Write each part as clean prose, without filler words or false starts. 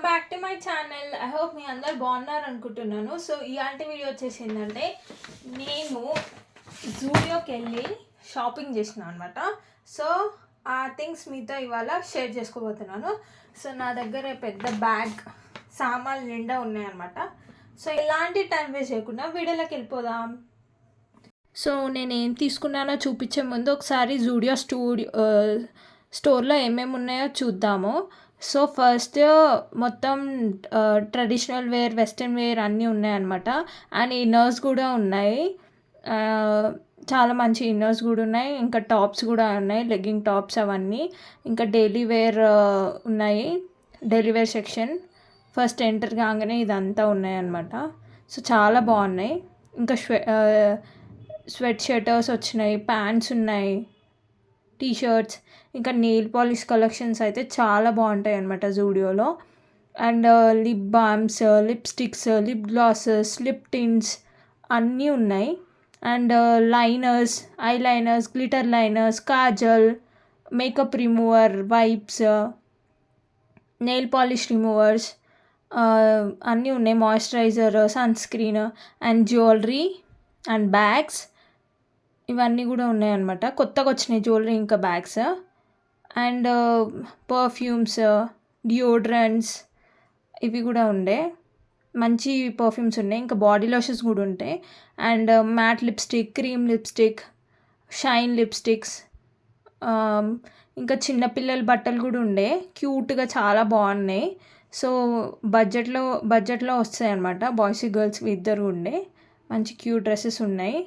Back to my channel. I hope మీ అందరు బాగున్నారు అనుకుంటున్నాను. సో ఇలాంటి వీడియో వచ్చేసి ఏంటంటే నేను జూడియోకి వెళ్ళి షాపింగ్ చేసిన అనమాట. సో ఆ థింగ్స్ మీతో ఇవాళ షేర్ చేసుకోబోతున్నాను. సో నా దగ్గర పెద్ద బ్యాగ్ సామాన్లు నిండా ఉన్నాయన్నమాట. సో ఇలాంటి టైం వేస్ట్ చేయకుండా వీడియోలోకి వెళ్ళిపోదాం. సో నేను ఏం తీసుకున్నానో చూపించే ముందు ఒకసారి జూడియో స్టోర్లో ఏమేమి ఉన్నాయో చూద్దాము. సో ఫస్ట్ మొత్తం ట్రెడిషనల్ వేర్, వెస్ట్రన్ వేర్ అన్నీ ఉన్నాయన్నమాట. అండ్ ఇన్నర్స్ కూడా ఉన్నాయి, చాలా మంచి ఇన్నర్స్ కూడా ఉన్నాయి. ఇంకా టాప్స్ కూడా ఉన్నాయి, లెగ్గింగ్ టాప్స్ అవన్నీ. ఇంకా డైలీ వేర్ ఉన్నాయి, daily wear section. First enter కాగానే ఇదంతా ఉన్నాయన్నమాట. సో చాలా బాగున్నాయి. ఇంకా స్వెట్ షర్టర్స్ వచ్చినాయి, ప్యాంట్స్ ఉన్నాయి, టీషర్ట్స్, ఇంకా నెయిల్ పాలిష్ కలెక్షన్స్ అయితే చాలా బాగుంటాయి అన్నమాట జూడియోలో. And lip balms, lipsticks, lip glosses, lip tints అన్నీ ఉన్నాయి. And liners, eye liners, glitter liners, kajal, makeup remover, wipes, nail polish removers అన్నీ ఉన్నాయి. Moisturiser, sunscreen and jewellery and bags ఇవన్నీ కూడా ఉన్నాయన్నమాట. కొత్తగా వచ్చినాయి జ్యువెలరీ ఇంకా బ్యాగ్స్. అండ్ పర్ఫ్యూమ్స్, డియోడ్రెంట్స్ ఇవి కూడా ఉండే, మంచి పర్ఫ్యూమ్స్ ఉన్నాయి. ఇంకా బాడీ లోషన్స్ కూడా ఉంటాయి. And mat lipstick, cream lipstick, shine lipsticks, ఇంకా చిన్నపిల్లల బట్టలు కూడా ఉండే, క్యూట్గా చాలా బాగున్నాయి. సో బడ్జెట్లో వస్తాయి అన్నమాట. బాయ్స్ గర్ల్స్ ఇద్దరు ఉండే మంచి క్యూట్ డ్రెస్సెస్ ఉన్నాయి.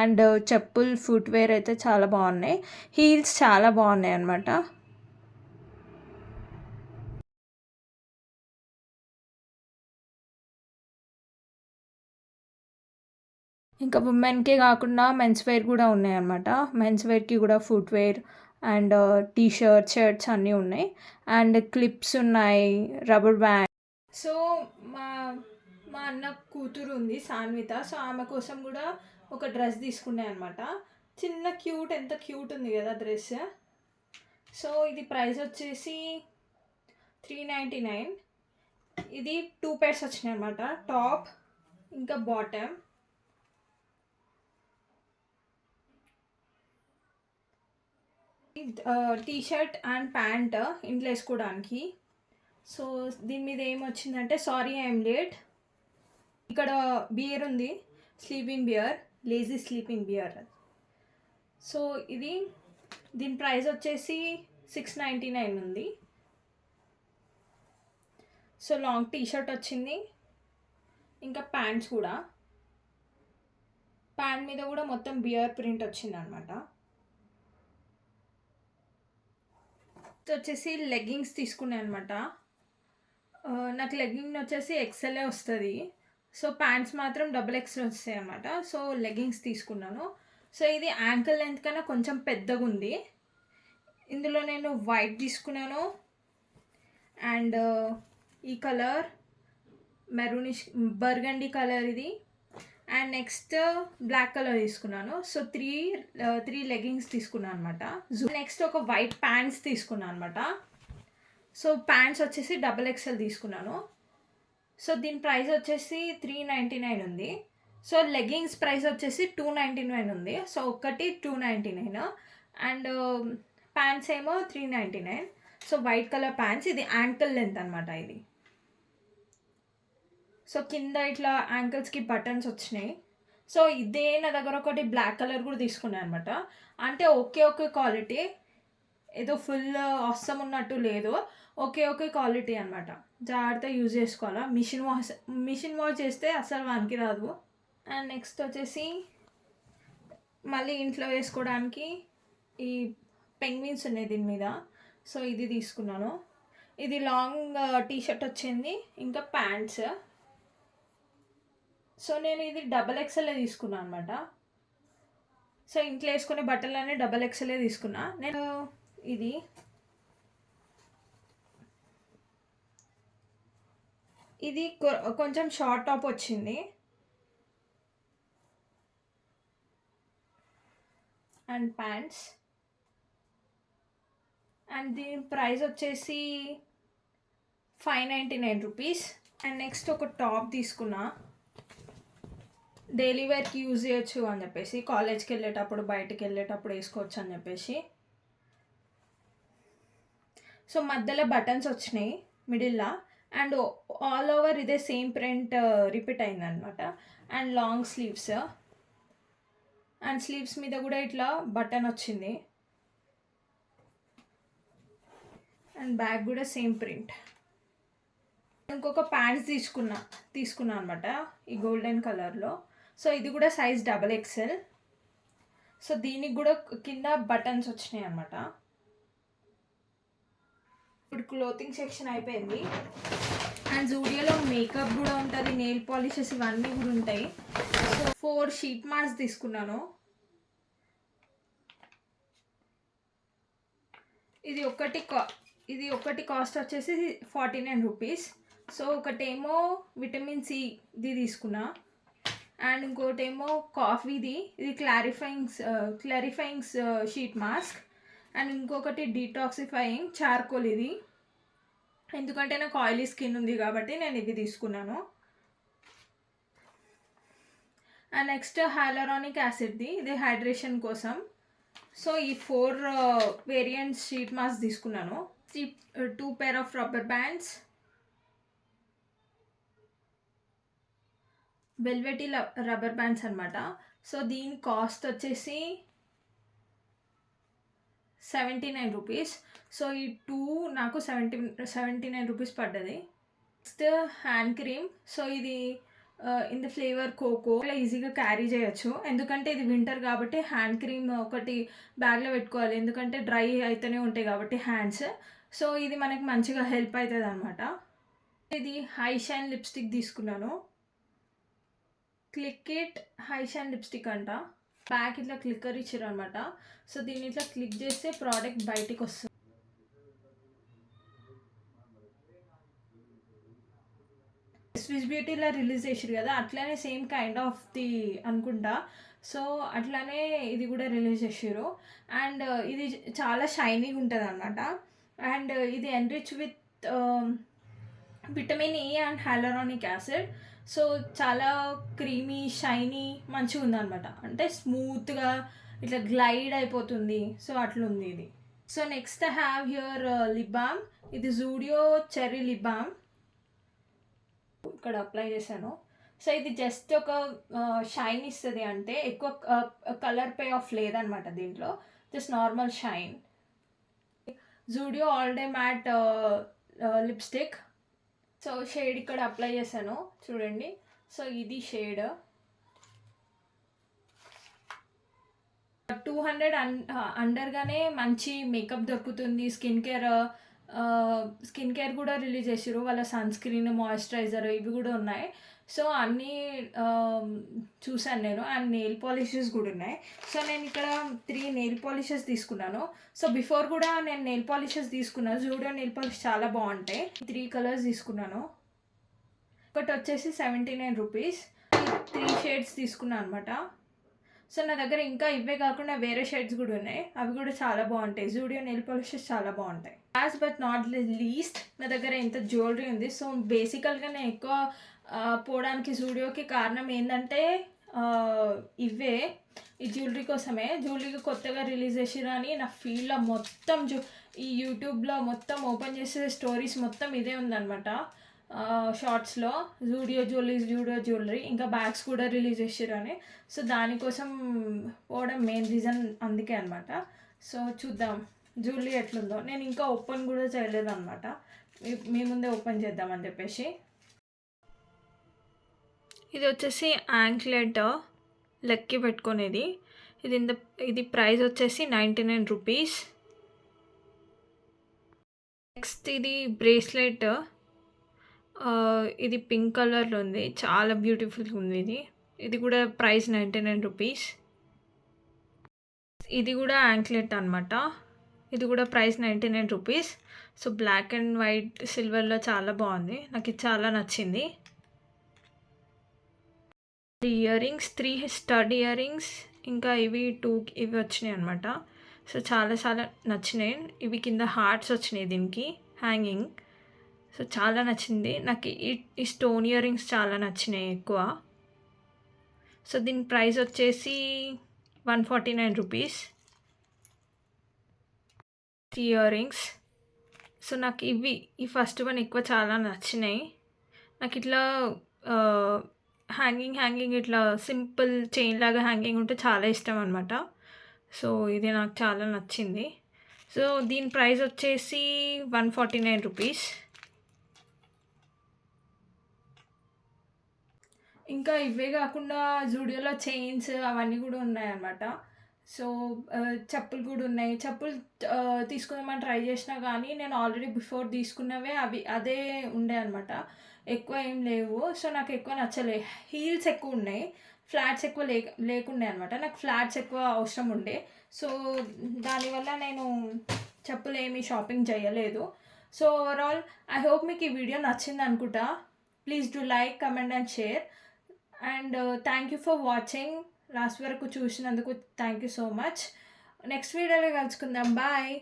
అండ్ చెప్పులు, ఫుట్వేర్ అయితే చాలా బాగున్నాయి. హీల్స్ చాలా బాగున్నాయి అన్నమాట. ఇంకా ఉమెన్కే కాకుండా మెన్స్ వేర్ కూడా ఉన్నాయి అన్నమాట. మెన్స్ వేర్కి కూడా ఫుట్వేర్ అండ్ షర్ట్స్ అన్నీ ఉన్నాయి. అండ్ క్లిప్స్ ఉన్నాయి, రబ్బర్ బ్యాండ్. సో మా మా అన్న కూతురు ఉంది సాన్విత. సో ఆమె కోసం కూడా ఒక డ్రెస్ తీసుకున్నాయి అనమాట. చిన్న క్యూట్, ఎంత క్యూట్ ఉంది కదా డ్రెస్. సో ఇది ప్రైస్ వచ్చేసి 399. ఇది 2 pairs వచ్చినాయి అనమాట, టాప్ ఇంకా బాటమ్. టీషర్ట్ అండ్ ప్యాంట్ ఇంట్లో వేసుకోవడానికి. సో దీని మీద ఏమొచ్చిందంటే సారీ ఐఎమ్ లేట్. ఇక్కడ బియర్ ఉంది, sleeping bear, lazy sleeping bear. So దీని ప్రైస్ వచ్చేసి 699 ఉంది. సో లాంగ్ టీషర్ట్ వచ్చింది, ఇంకా ప్యాంట్స్ కూడా. ప్యాంట్ మీద కూడా మొత్తం బియర్ ప్రింట్ వచ్చింది అనమాట. వచ్చేసి లెగ్గింగ్స్ తీసుకున్నాను అనమాట. నాకు లెగ్గింగ్ వచ్చేసి ఎక్సెల్ఏ వస్తుంది. సో ప్యాంట్స్ మాత్రం XXL వస్తాయి అన్నమాట. సో లెగ్గింగ్స్ తీసుకున్నాను. సో ఇది యాంకిల్ లెంత్ కన్నా కొంచెం పెద్దగా ఉంది. ఇందులో నేను వైట్ తీసుకున్నాను. అండ్ ఈ కలర్ మెరూనిష్ బర్గండీ కలర్ ఇది. అండ్ నెక్స్ట్ బ్లాక్ కలర్ తీసుకున్నాను. సో త్రీ లెగ్గింగ్స్ తీసుకున్నాను అనమాట. నెక్స్ట్ ఒక వైట్ ప్యాంట్స్ తీసుకున్నాను అనమాట. సో ప్యాంట్స్ వచ్చేసి XXL తీసుకున్నాను. సో దీని ప్రైస్ వచ్చేసి 399 ఉంది. సో లెగ్గింగ్స్ ప్రైస్ వచ్చేసి 299 ఉంది. సో ఒకటి 299 అండ్ ప్యాంట్స్ ఏమో 399. సో వైట్ కలర్ ప్యాంట్స్, ఇది యాంకిల్ లెంత్ అనమాట ఇది. సో కింద ఇట్లా యాంకిల్స్కి బటన్స్ వచ్చినాయి. సో ఇదే నా దగ్గర ఒకటి బ్లాక్ కలర్ కూడా తీసుకున్నాను అనమాట. అంటే ఒకే క్వాలిటీ, ఏదో ఫుల్ అవసరం ఉన్నట్టు లేదు, ఒకే క్వాలిటీ అనమాట. జాగ్రత్తగా యూజ్ చేసుకోవాలా. మిషన్ వాష్ చేస్తే అసలు వానికి రాదు. అండ్ నెక్స్ట్ వచ్చేసి మళ్ళీ ఇంట్లో వేసుకోవడానికి ఈ పెంగ్విన్స్ ఉన్నాయి దీని మీద. సో ఇది తీసుకున్నాను. ఇది లాంగ్ టీషర్ట్ వచ్చింది, ఇంకా ప్యాంట్స్. సో నేను ఇది XXL తీసుకున్నాను అనమాట. సో ఇంట్లో వేసుకునే బట్టలన్నీ XXL తీసుకున్నా నేను. ఇది కొంచెం షార్ట్ టాప్ వచ్చింది. And pants. అండ్ దీని ప్రైస్ వచ్చేసి 599 రూపీస్. అండ్ నెక్స్ట్ ఒక టాప్ తీసుకున్నా, డైలీ వేర్కి యూజ్ చేయొచ్చు అని చెప్పేసి, కాలేజ్కి వెళ్ళేటప్పుడు బయటకు వెళ్ళేటప్పుడు వేసుకోవచ్చు అని చెప్పేసి. సో మధ్యలో బటన్స్ వచ్చినాయి మిడిల్లో, అండ్ ఆల్ ఓవర్ ఇదే సేమ్ ప్రింట్ రిపీట్ అయిందనమాట. And long sleeves, and sleeves మీద కూడా ఇట్లా బటన్ వచ్చింది, అండ్ బ్యాక్ కూడా సేమ్ ప్రింట్. ఇంకొక ప్యాంట్స్ తీసుకున్నా అనమాట ఈ గోల్డెన్ కలర్లో. సో ఇది కూడా సైజ్ XXL. సో దీనికి కూడా కింద బటన్స్ వచ్చినాయి అనమాట. ఇప్పుడు క్లోతింగ్ సెక్షన్ అయిపోయింది. అండ్ జూడియోలో మేకప్ కూడా ఉంటుంది, నెయిల్ పాలిషెస్ ఇవన్నీ కూడా ఉంటాయి. సో 4 షీట్ మాస్క్ తీసుకున్నాను. ఇది ఒకటి కాస్ట్ వచ్చేసి 49 రూపీస్. సో ఒకటేమో విటమిన్ సిది తీసుకున్నా, అండ్ ఇంకోటేమో కాఫీది, ఇది క్లారిఫైయింగ్ షీట్ మాస్క్. అండ్ ఇంకొకటి డీటాక్సిఫైయింగ్ చార్కోల్, ఇది ఎందుకంటే నాకు ఆయిలీ స్కిన్ ఉంది కాబట్టి నేను ఇవి తీసుకున్నాను. అండ్ నెక్స్ట్ హైలరానిక్ యాసిడ్ది, ఇది హైడ్రేషన్ కోసం. సో ఈ 4 వేరియంట్స్ షీట్ మాస్క్ తీసుకున్నాను. 2 pair of rubber bands, velvety rubber bands అనమాట. సో దీని కాస్ట్ వచ్చేసి 79 రూపీస్. సో ఈ 2 నాకు 79 రూపీస్ పడ్డది. Next hand cream. సో ఇది ఇన్ ద ఫ్లేవర్ కోకో, ఇలా ఈజీగా క్యారీ చేయొచ్చు ఎందుకంటే ఇది వింటర్ కాబట్టి. హ్యాండ్ క్రీమ్ ఒకటి బ్యాగ్లో పెట్టుకోవాలి ఎందుకంటే డ్రై అయితేనే ఉంటాయి కాబట్టి హ్యాండ్స్. సో ఇది మనకి మంచిగా హెల్ప్ అవుతుంది అనమాట. ఇది హై షైన్ లిప్స్టిక్ తీసుకున్నాను, click it high shine lipstick అంట. బ్యాక్ ఇట్లా క్లిక్కర్ ఇచ్చారు అనమాట. సో దీన్ని ఇట్లా క్లిక్ చేస్తే ప్రోడక్ట్ బయటికి వస్తుంది. స్విస్ బ్యూటీలో రిలీజ్ చేసారు కదా, అట్లానే సేమ్ కైండ్ ఆఫ్ ది అనుకుంటా. సో అట్లానే ఇది కూడా రిలీజ్ చేసారు. అండ్ ఇది చాలా షైనీగా ఉంటుంది అనమాట. అండ్ ఇది enrich with vitamin E and hyaluronic acid. So చాలా క్రీమీ షైనీ మంచిగా ఉందన్నమాట, అంటే స్మూత్గా ఇట్లా గ్లైడ్ అయిపోతుంది. సో అట్లుంది ఇది. So next I have here lip balm. ఇది జూడియో చెర్రీ లిప్ బామ్, ఇక్కడ అప్లై చేశాను. సో ఇది జస్ట్ ఒక షైన్ ఇస్తుంది, అంటే ఎక్కువ కలర్ పే ఆఫ్ లేదనమాట దీంట్లో, just normal shine. Zudio all day mat lipstick. So shade ఇక్కడ అప్లై చేశాను చూడండి. సో ఇది షేడ్ 200 అండర్గానే మంచి మేకప్ దొరుకుతుంది. స్కిన్ కేర్ కూడా రిలీజ్ చేసారు, వాళ్ళ సన్ స్క్రీన్, మాయిశ్చరైజర్ ఇవి కూడా ఉన్నాయి. సో అన్నీ చూసాను నేను. అండ్ నెయిల్ పాలిషెస్ కూడా ఉన్నాయి. సో నేను ఇక్కడ 3 నెయిల్ పాలిషెస్ తీసుకున్నాను. సో బిఫోర్ కూడా నేను నెయిల్ పాలిషెస్ తీసుకున్నాను, జూడియో నెయిల్ పాలిష్ చాలా బాగుంటాయి. 3 కలర్స్ తీసుకున్నాను. ఒకటి వచ్చేసి 79 రూపీస్. 3 షేడ్స్ తీసుకున్నాను అనమాట. సో నా దగ్గర ఇంకా ఇవే కాకుండా వేరే షేడ్స్ కూడా ఉన్నాయి, అవి కూడా చాలా బాగుంటాయి. జూడియో నెయిల్ పాలిషెస్ చాలా బాగుంటాయి. లాస్ట్ బట్ నాట్ లీస్ట్ నా దగ్గర ఇంత జ్యువెలరీ ఉంది. సో బేసికల్గా నేను ఎక్కువ పోవడానికి జూడియోకి కారణం ఏంటంటే ఇవే, ఈ జ్యువెలరీ కోసమే. జ్యువెలరీకి కొత్తగా రిలీజ్ చేసిరా అని నా ఫీల్డ్లో మొత్తం ఈ యూట్యూబ్లో మొత్తం ఓపెన్ చేసే స్టోరీస్ మొత్తం ఇదే ఉందన్నమాట. షార్ట్స్లో జూడియో జ్యువెలరీ ఇంకా బ్యాగ్స్ కూడా రిలీజ్ చేసారు అని. సో దానికోసం పోవడం మెయిన్ రీజన్ అందుకే అనమాట. సో చూద్దాం జ్యువెలరీ ఎట్లుందో. నేను ఇంకా ఓపెన్ కూడా చేయలేదు అనమాట, మీ ముందే ఓపెన్ చేద్దామని చెప్పేసి. ఇది వచ్చేసి యాంక్లెట్, లెక్కి పెట్టుకునేది. ఇది ప్రైస్ వచ్చేసి 99 రూపీస్. నెక్స్ట్ ఇది బ్రేస్లెట్, ఇది పింక్ కలర్లో ఉంది, చాలా బ్యూటిఫుల్గా ఉంది. ఇది కూడా ప్రైస్ 99 రూపీస్. ఇది కూడా యాంక్లెట్ అనమాట, ఇది కూడా price 99 rupees. So black and white సిల్వర్లో చాలా బాగుంది, నాకు ఇది చాలా నచ్చింది. Earrings 3 stud earrings, ఇంకా ఇవి 2 ఇవి వచ్చినాయి అనమాట. సో చాలా నచ్చినాయి. ఇవి కింద హార్ట్స్ వచ్చినాయి దీనికి హ్యాంగింగ్. సో చాలా నచ్చింది నాకు. ఈ స్టోన్ ఇయర్ రింగ్స్ చాలా నచ్చినాయి ఎక్కువ. సో దీని ప్రైస్ వచ్చేసి 149 రూపీస్ ఇయర్ రింగ్స్. సో నాకు ఈ ఫస్ట్ వన్ ఎక్కువ చాలా నచ్చినాయి. నాకు ఇట్లా హ్యాంగింగ్ ఇట్లా సింపుల్ చైన్ లాగా హ్యాంగింగ్ ఉంటే చాలా ఇష్టం అనమాట. సో ఇది నాకు చాలా నచ్చింది. సో దీని ప్రైస్ వచ్చేసి 149 రూపీస్. ఇంకా ఇవే కాకుండా జూడియోలో చైన్స్ అవన్నీ కూడా ఉన్నాయన్నమాట. సో చెప్పులు కూడా ఉన్నాయి. చెప్పులు తీసుకుందామని ట్రై చేసినా కానీ నేను ఆల్రెడీ బిఫోర్ తీసుకున్నవే అదే ఉండే అనమాట. ఎక్కువ ఏం లేవు. సో నాకు ఎక్కువ నచ్చలే. హీల్స్ ఎక్కువ ఉన్నాయి, ఫ్లాట్స్ ఎక్కువ లేకుండే అనమాట. నాకు ఫ్లాట్స్ ఎక్కువ అవసరం ఉండే. సో దానివల్ల నేను చెప్పులు ఏమీ షాపింగ్ చేయలేదు. సో ఓవరాల్ ఐ హోప్ మీకు ఈ వీడియో నచ్చింది అనుకుంటా. Please do like, comment and share. And thank you for watching. Last వరకు చూసినందుకు thank you so much. Next వీడియోలో కలుసుకుందాం. బాయ్.